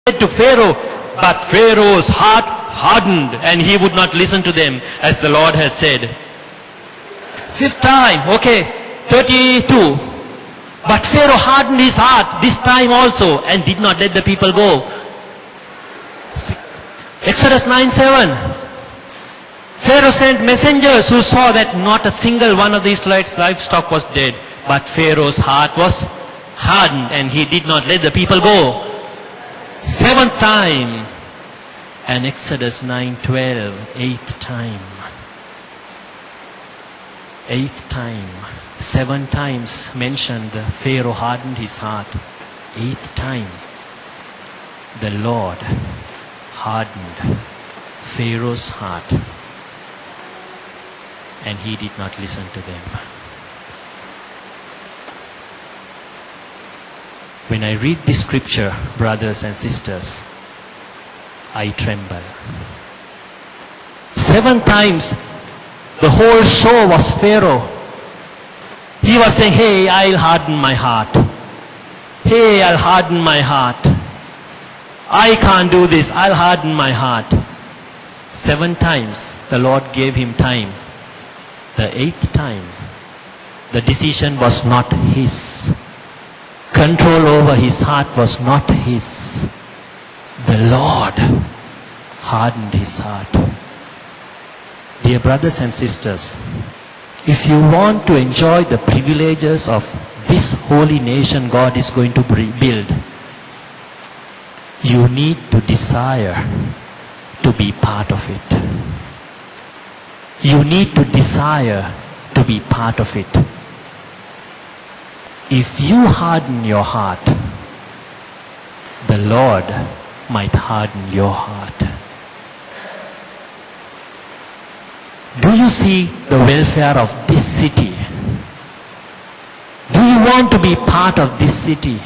to Pharaoh, but Pharaoh's heart hardened and he would not listen to them as the Lord has said. Fifth time, okay, 32. But Pharaoh hardened his heart this time also and did not let the people go. Exodus 9:7. Pharaoh sent messengers who saw that not a single one of the Israelites' livestock was dead. But Pharaoh's heart was hardened and he did not let the people go. Seventh time. And Exodus 9:12, eighth time. Eighth time. 7 times mentioned Pharaoh hardened his heart. Eighth time, the Lord hardened Pharaoh's heart and he did not listen to them. When I read this scripture, brothers and sisters, I tremble. 7 times the whole show was Pharaoh. He was saying, hey, I'll harden my heart. Hey, I'll harden my heart. I can't do this, I'll harden my heart. 7 times the Lord gave him time. The 8th time, the decision was not his. Control over his heart was not his. The Lord hardened his heart. Dear brothers and sisters, if you want to enjoy the privileges of this holy nation God is going to build, you need to desire to be part of it. You need to desire to be part of it. If you harden your heart, the Lord might harden your heart. Do you see the welfare of this city? Do you want to be part of this city?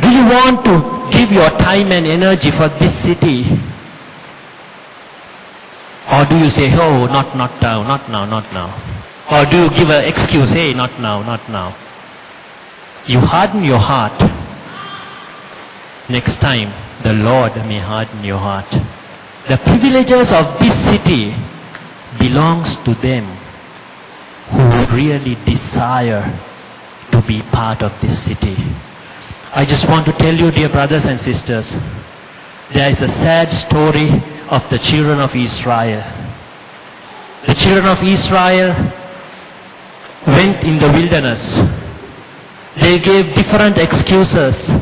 Do you want to give your time and energy for this city? Or do you say, oh, not now, not now, not now? Or do you give an excuse, hey, not now, not now? You harden your heart. Next time, the Lord may harden your heart. The privileges of this city belongs to them who really desire to be part of this city. I just want to tell you, dear brothers and sisters, there is a sad story of the children of Israel. The children of Israel went in the wilderness. They gave different excuses,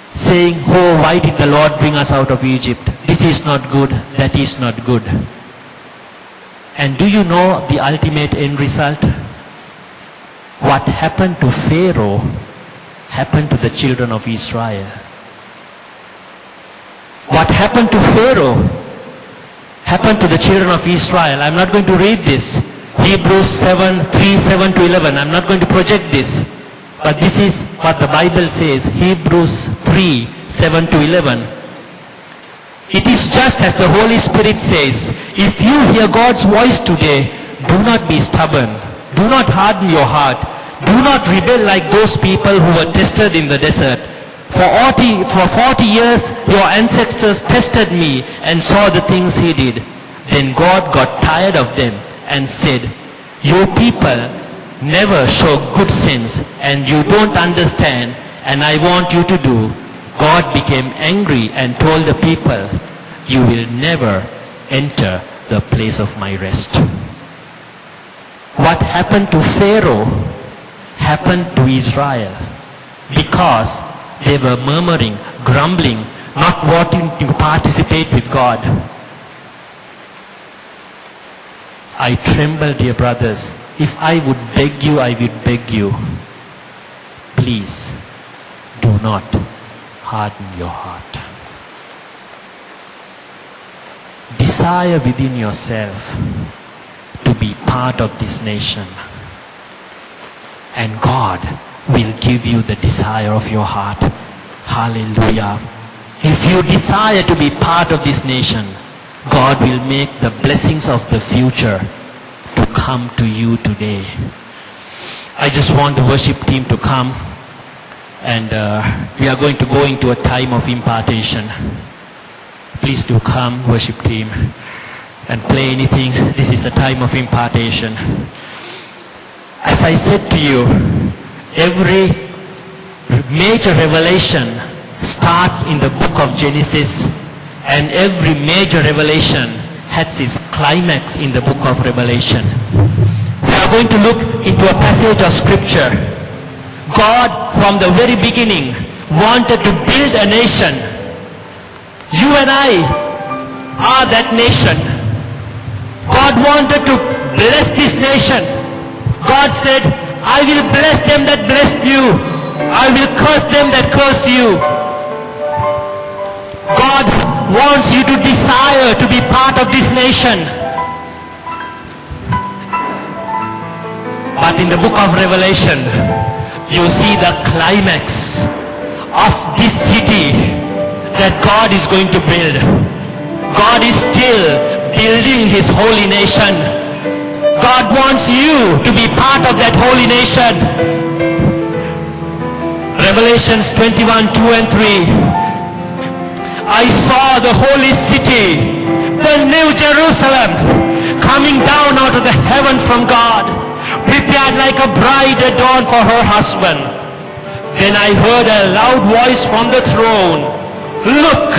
saying, oh, why did the Lord bring us out of Egypt? This is not good, that is not good. And do you know the ultimate end result? What happened to Pharaoh happened to the children of Israel. What happened to Pharaoh happened to the children of Israel. I'm not going to read this. Hebrews 7:3-7-11. I'm not going to project this. But this is what the Bible says. Hebrews 3:7-11. It is just as the Holy Spirit says, if you hear God's voice today, do not be stubborn. Do not harden your heart. Do not rebel like those people who were tested in the desert. For 40 years your ancestors tested me and saw the things he did. Then God got tired of them and said, you people never show good sense and you don't understand and I want you to do. God became angry and told the people, you will never enter the place of my rest. What happened to Pharaoh happened to Israel because they were murmuring, grumbling, not wanting to participate with God. I tremble, dear brothers. If I would beg you, I would beg you, please do not harden your heart. Desire within yourself to be part of this nation. And God will give you the desire of your heart. Hallelujah. If you desire to be part of this nation, God will make the blessings of the future to come to you today. I just want the worship team to come. And we are going to go into a time of impartation. Please do come, worship team, and play anything. This is a time of impartation. As I said to you, every major revelation starts in the book of Genesis, and every major revelation has its climax in the book of Revelation. We are going to look into a passage of scripture. God, from the very beginning, wanted to build a nation. You and I are that nation. God wanted to bless this nation. God said, I will bless them that blessed you. I will curse them that curse you. God wants you to desire to be part of this nation. But in the book of Revelation, you see the climax of this city that God is going to build. God is still building His holy nation. God wants you to be part of that holy nation. Revelations 21, 2 and 3. I saw the holy city, the new Jerusalem, coming down out of the heaven from God, prepared like a bride adorned for her husband. Then I heard a loud voice from the throne. Look,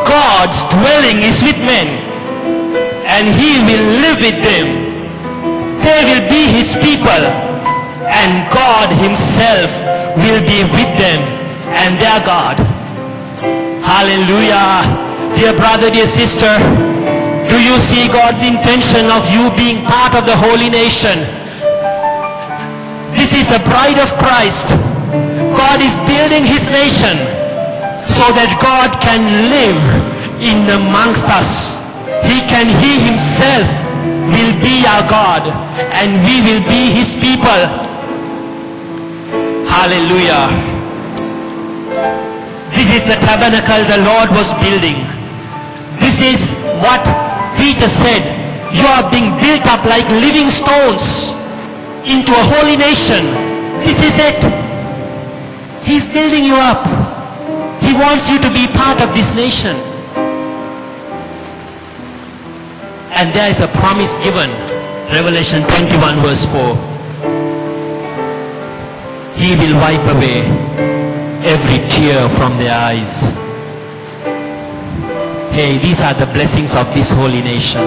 God's dwelling is with men, and He will live with them. They will be His people, and God Himself will be with them and their God. Hallelujah. Dear brother, dear sister, do you see God's intention of you being part of the holy nation? This is the bride of Christ. God is building His nation so that God can live in amongst us. He Himself will be our God, and we will be His people. Hallelujah. This is the tabernacle the Lord was building. This is what Peter said. You are being built up like living stones into a holy nation. This is it. He's building you up. He wants you to be part of this nation. And there is a promise given. Revelation 21 verse 4. He will wipe away every tear from their eyes. Hey, these are the blessings of this holy nation.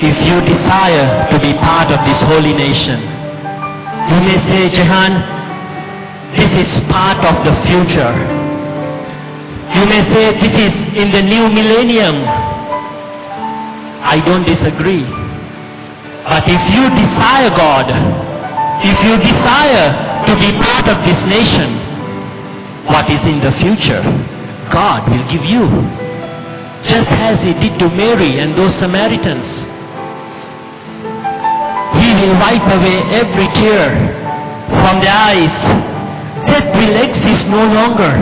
If you desire to be part of this holy nation, you may say, Jehan, this is part of the future. You may say, this is in the new millennium. I don't disagree. But if you desire God, if you desire to be part of this nation, what is in the future, God will give you. Just as He did to Mary and those Samaritans. He will wipe away every tear from their eyes. Death will exist no longer.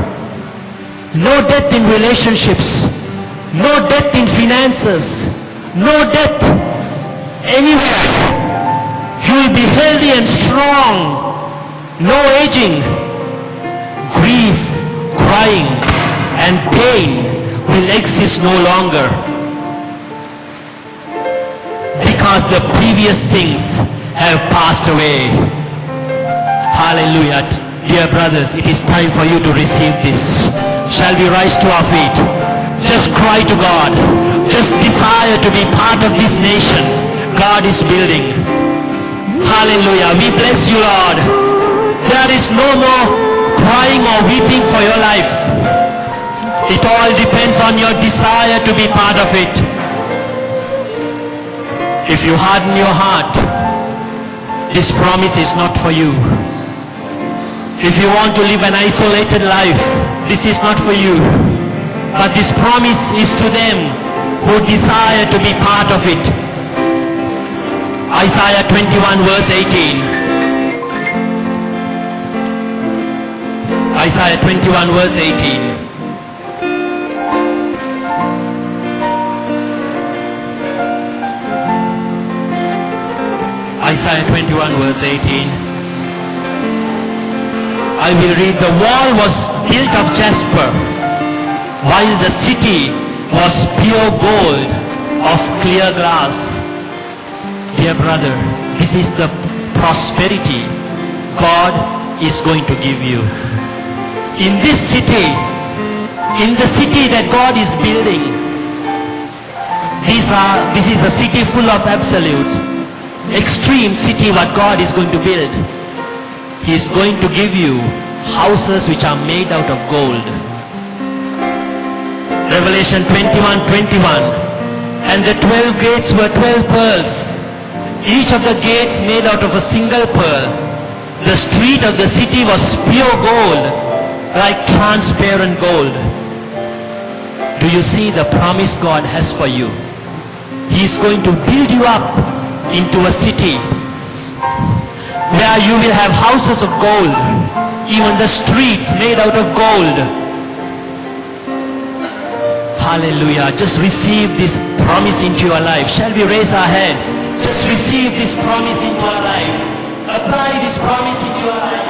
No death in relationships. No death in finances. No death anywhere. You will be healthy and strong. No aging. Grief, crying, and pain will exist no longer. Because the previous things have passed away. Hallelujah. Dear brothers, it is time for you to receive this. Shall we rise to our feet? Just cry to God. Just desire to be part of this nation God is building. Hallelujah. We bless you, Lord. There is no more crying or weeping for your life. It all depends on your desire to be part of it. If you harden your heart, this promise is not for you. If you want to live an isolated life, this is not for you. But this promise is to them who desire to be part of it. Isaiah 21 verse 18. Isaiah 21 verse 18. Isaiah 21 verse 18. I will read, the wall was built of jasper, while the city was pure gold of clear glass. Dear brother, this is the prosperity God is going to give you. In this city, in the city that God is building, this is a city full of absolutes, extreme city what God is going to build. He is going to give you houses which are made out of gold. Revelation 21:21. And the 12 gates were 12 pearls, each of the gates made out of a single pearl. The street of the city was pure gold, like transparent gold. Do you see the promise God has for you? He is going to build you up into a city where you will have houses of gold, even the streets made out of gold. Hallelujah. Just receive this promise into your life. Shall we raise our heads? Just receive this promise into our life. Apply this promise into your life.